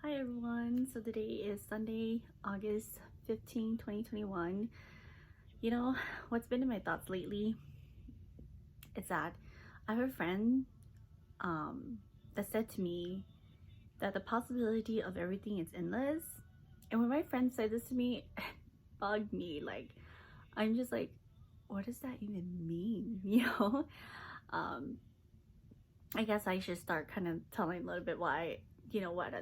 Hi everyone, so today is Sunday, August 15, 2021. You know, what's been in my thoughts lately is that I have a friend that said to me that the possibility of everything is endless. And when my friend said this to me, it bugged me. Like, I'm just like, what does that even mean? Um, I guess I should start kind of telling a little bit what I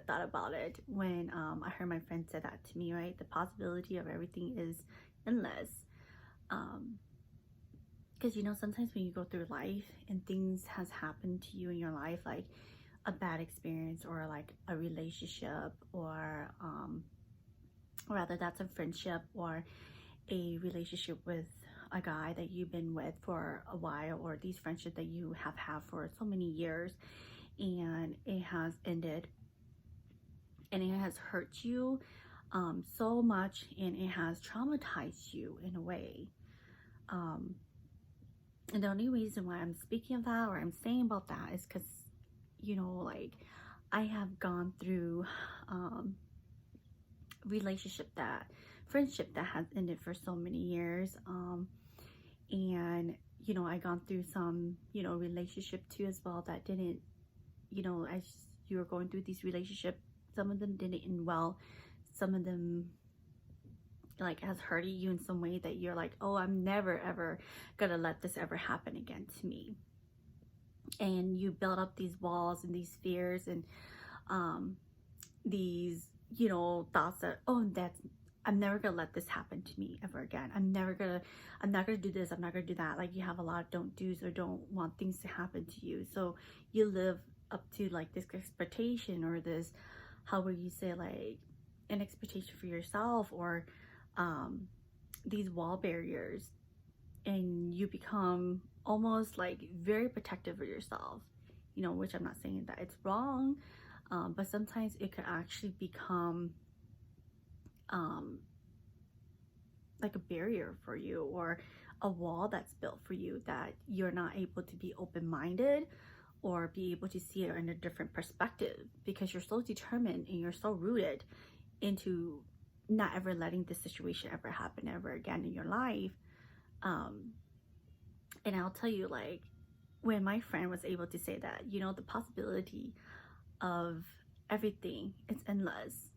thought about it when I heard my friend say that to me, right? The possibility of everything is endless. Because sometimes when you go through life and things has happened to you in your life, like a bad experience or like a relationship or rather that's a friendship or a relationship with a guy that you've been with for a while, or these friendships that you have had for so many years, and it has ended and it has hurt you so much, and it has traumatized you in a way. And the only reason why I'm speaking of that or I'm saying about that is because, like I have gone through friendship that has ended for so many years. And, I gone through some, relationship too as well that didn't, as you were going through these relationships, some of them didn't end well. Some of them like has hurted you in some way that you're like, oh, I'm never ever gonna let this ever happen again to me. And you build up these walls and these fears and these thoughts that, oh, I'm never gonna let this happen to me ever again. I'm not gonna do this, I'm not gonna do that. Like, you have a lot of don't do's or don't want things to happen to you, so you live up to like this expectation, or this, how would you say, like an expectation for yourself, or these wall barriers, and you become almost like very protective of yourself, which I'm not saying that it's wrong, but sometimes it could actually become like a barrier for you, or a wall that's built for you, that you're not able to be open-minded or be able to see it in a different perspective, because you're so determined and you're so rooted into not ever letting this situation ever happen ever again in your life. And I'll tell you, like, when my friend was able to say that, the possibility of everything is endless,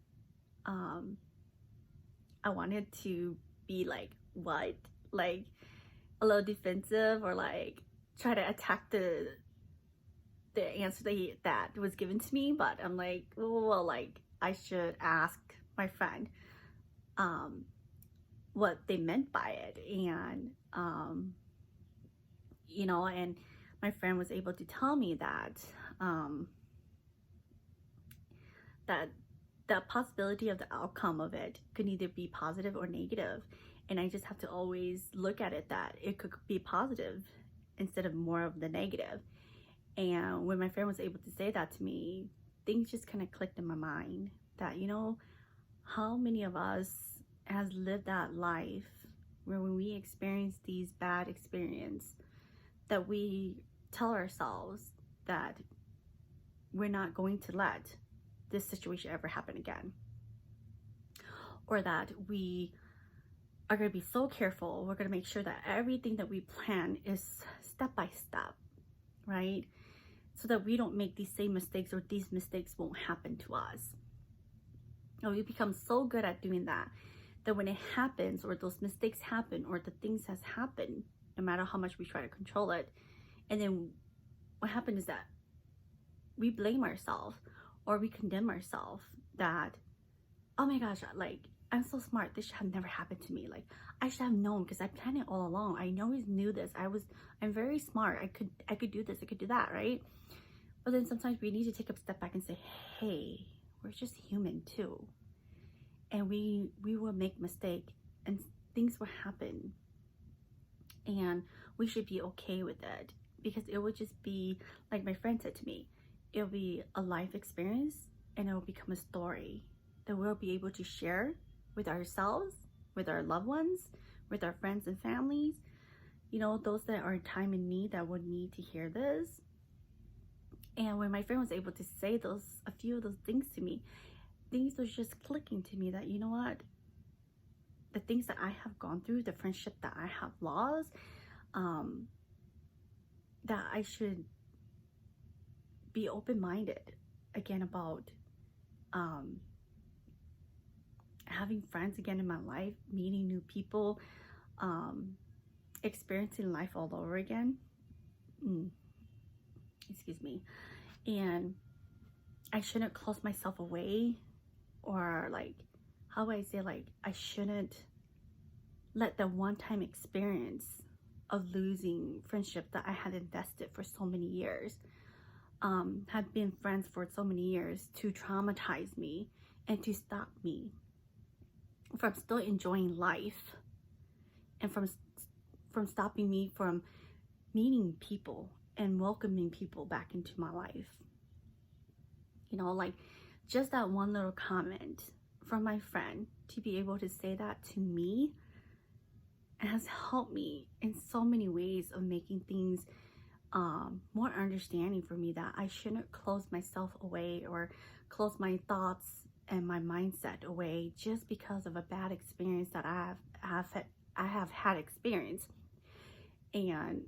I wanted to be like, what? Like, a little defensive, or like try to attack the answer that was given to me. But I'm like, well, like, I should ask my friend what they meant by it. And and my friend was able to tell me that that the possibility of the outcome of it could either be positive or negative, and I just have to always look at it that it could be positive instead of more of the negative. And when my friend was able to say that to me, things just kind of clicked in my mind that, how many of us has lived that life where when we experience these bad experiences, that we tell ourselves that we're not going to let this situation ever happen again, or that we are going to be so careful, we're going to make sure that everything that we plan is step by step, right? So that we don't make these same mistakes, or these mistakes won't happen to us. And we become so good at doing that when it happens, or those mistakes happen, or the things has happened, no matter how much we try to control it, and then what happened is that we blame ourselves, or we condemn ourselves that, oh my gosh, like, I'm so smart, this should have never happened to me. Like, I should have known, because I planned it all along. I always knew this. I'm very smart. I could do this, I could do that, right? But then sometimes we need to take a step back and say, hey, we're just human too. And we will make mistake, and things will happen. And we should be okay with it, because it would just be, like my friend said to me, it'll be a life experience, and it will become a story that we'll be able to share with ourselves, with our loved ones, with our friends and families, those that are in time in need that would need to hear this. And when my friend was able to say a few of those things to me, things was just clicking to me that, you know what, the things that I have gone through, the friendship that I have lost, that I should be open-minded again about having friends again in my life, meeting new people, experiencing life all over again. Excuse me. And I shouldn't close myself away, or like, how do I say, like, I shouldn't let the one-time experience of losing friendship that I had invested for so many years, had been friends for so many years, to traumatize me and to stop me from still enjoying life, and from stopping me from meeting people and welcoming people back into my life. You know, like, just that one little comment from my friend, to be able to say that to me, has helped me in so many ways of making things more understanding for me, that I shouldn't close myself away or close my thoughts and my mindset away just because of a bad experience that I have had experience, and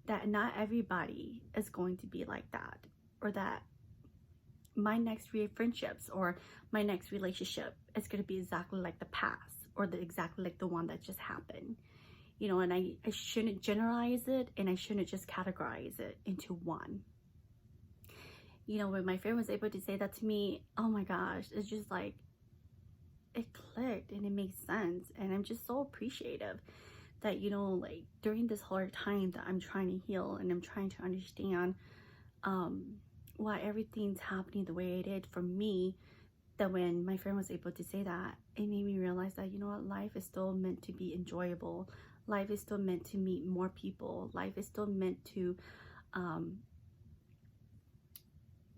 that not everybody is going to be like that, or that my next friendships or my next relationship is going to be exactly like the past, or exactly like the one that just happened. You know, and I shouldn't generalize it, and I shouldn't just categorize it into one. You know, when my friend was able to say that to me, oh my gosh, it's just like, it clicked and it makes sense. And I'm just so appreciative that, you know, like, during this hard time that I'm trying to heal and I'm trying to understand why everything's happening the way it did for me, that when my friend was able to say that, it made me realize that, you know what, life is still meant to be enjoyable. Life is still meant to meet more people. Life is still meant to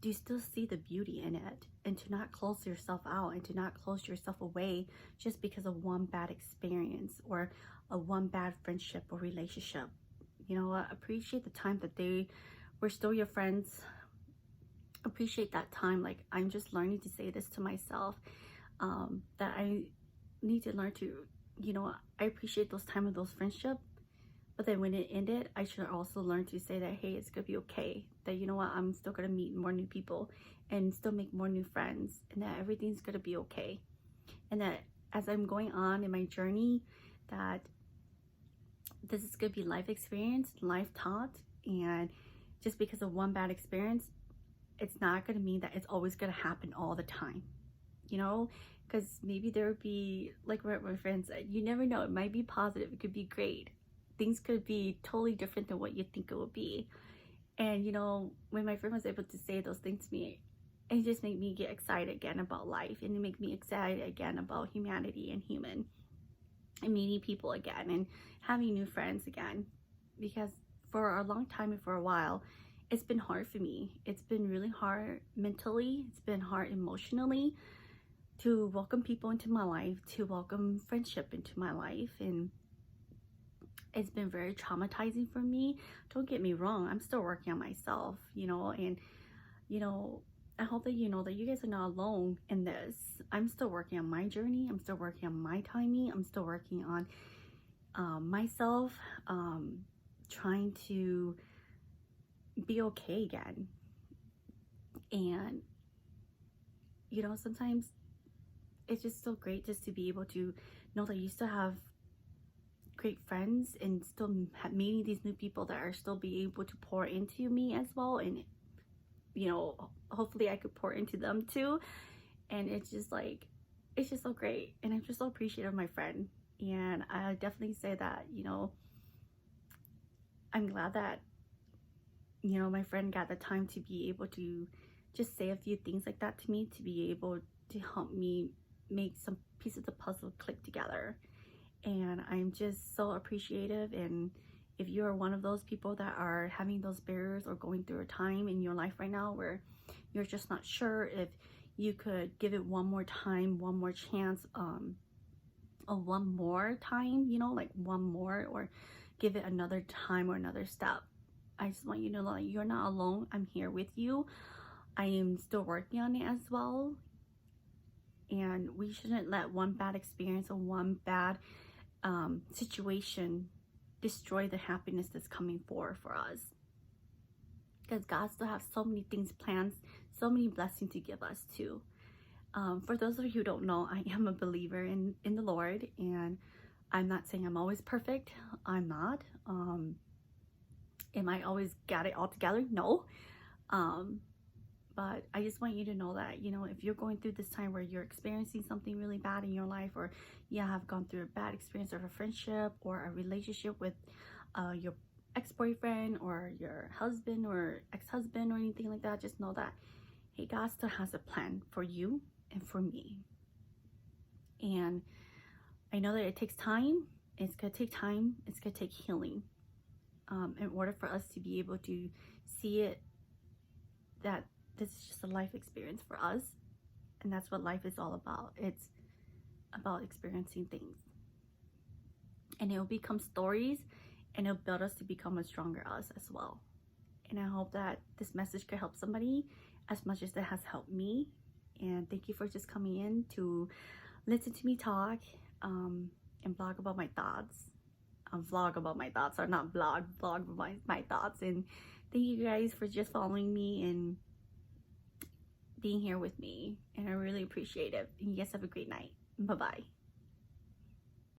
do you still see the beauty in it, and to not close yourself out and to not close yourself away just because of one bad experience or a one bad friendship or relationship. You know what, appreciate the time that they were still your friends. Appreciate that time. Like, I'm just learning to say this to myself, that I need to learn to, you know, I appreciate those time of those friendship, but then when it ended, I should also learn to say that, hey, it's gonna be okay, that, you know what, I'm still gonna meet more new people and still make more new friends, and that everything's gonna be okay. And that as I'm going on in my journey, that this is gonna be life experience, life taught, and just because of one bad experience, it's not gonna mean that it's always gonna happen all the time, you know? Because maybe there would be, like what my friend said, you never know, it might be positive, it could be great. Things could be totally different than what you think it would be. And, you know, when my friend was able to say those things to me, it just made me get excited again about life, and it made me excited again about humanity and human, and meeting people again and having new friends again. Because for a long time and for a while, it's been hard for me. It's been really hard mentally, it's been hard emotionally to welcome people into my life, to welcome friendship into my life. And it's been very traumatizing for me. Don't get me wrong, I'm still working on myself, you know, and, you know, I hope that you know that you guys are not alone in this. I'm still working on my journey. I'm still working on my timing. I'm still working on myself, trying to be okay again. And, you know, sometimes it's just so great just to be able to know that you still have great friends, and still meeting these new people that are still be able to pour into me as well. And, you know, hopefully I could pour into them too. And it's just like, it's just so great. And I'm just so appreciative of my friend. And I definitely say that, you know, I'm glad that, you know, my friend got the time to be able to just say a few things like that to me, to be able to help me make some pieces of the puzzle click together. And I'm just so appreciative. And if you're one of those people that are having those barriers or going through a time in your life right now where you're just not sure if you could give it one more time, one more chance, or one more time, you know, like one more, or give it another time or another step, I just want you to know that you're not alone. I'm here with you. I am still working on it as well. And we shouldn't let one bad experience or one bad situation destroy the happiness that's coming forward for us. Because God still has so many things planned, so many blessings to give us too. For those of you who don't know, I am a believer in the Lord, and I'm not saying I'm always perfect. I'm not. Am I always got it all together? No. But I just want you to know that, you know, if you're going through this time where you're experiencing something really bad in your life, or you have gone through a bad experience of a friendship or a relationship with your ex-boyfriend or your husband or ex-husband or anything like that, just know that, hey, God still has a plan for you and for me. And I know that it takes time. It's going to take time. It's going to take healing in order for us to be able to see it, that this is just a life experience for us. And that's what life is all about. It's about experiencing things. And it will become stories, and it'll build us to become a stronger us as well. And I hope that this message could help somebody as much as it has helped me. And thank you for just coming in to listen to me talk and blog about my thoughts. Vlog about my thoughts, or not vlog about my thoughts. And thank you guys for just following me and being here with me. And I really appreciate it. And you guys have a great night. Bye-bye.